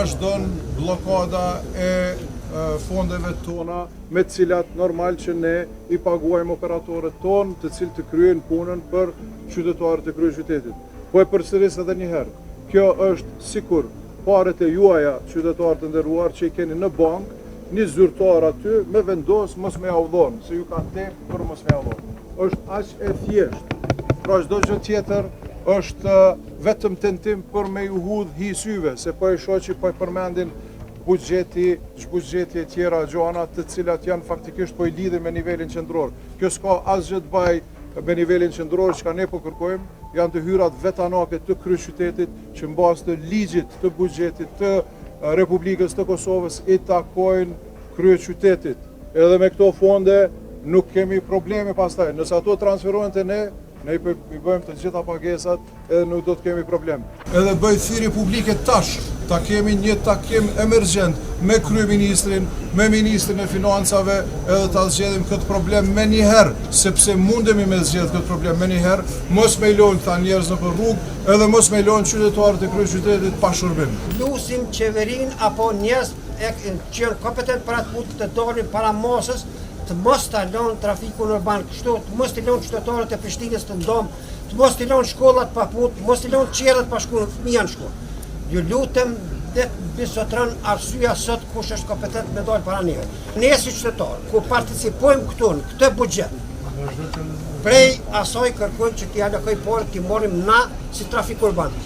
vazhdon blokada e fondeve tona, me cilat normal që ne i paguajmë operatorët tonë të cilët të kryejnë punën për qytetarët e kryeqytetit. Po e përsëris edhe një herë, kjo është sikur paret e juaja qytetarët e nderuar që i keni në bankë, një zyrtar aty me vendos mos me audhon, se ju ka tepë për mos me audhon. Është aq e thjeshtë. Pra çdo gjë tjetër është vetëm tentim për me ju hudh hi syve, se po e shoh që po e përmendin buxheti e tjera gjona të cilat janë faktikisht po i lidhin me nivelin qendror. Kjo s'ka asgjë të bëjë me nivelin qendror, çka ne po kërkojmë, janë të hyrat vetanake të kryeqytetit që mbas të ligjit të buxhetit të Republikës të Kosovës i takojnë kryeqytetit. Edhe me këto fonde nuk kemi probleme pastaj. Nëse ato transferohen te ne i bëjmë të gjitha pagesat edhe nuk do të kemi problem. Edhe bëj thirrje publike tash, ta kemi një takim emergjent me kryeministrin, me ministrin e financave, edhe ta zgjedhim këtë problem me njëherë, sepse mundemi me zgjedh këtë problem me njëherë, mos me lojnë këta njerëz në rrugë, edhe mos me lojnë qytetarët e kryeqytetit pa shërbim. Lusim qeverin apo njerëz që janë kompetent për atë punë të dolin para masës, të mos të lënë trafikun urban kështu, të mos të lënë qytetarët e Prishtinës të ndomë, të mos të lënë shkollat pa punë, të mos të lënë qerët pa shkollë, fëmijë në shkollë. Ju lutem dhe bisotron arsyeja sot kush është kompetent me dalë para neve. Ne si qytetarë, ku participojmë këtu në këtë buxhet, prej asaj kërkojmë që t'i alokoj porë t'i morrim na si trafik urban.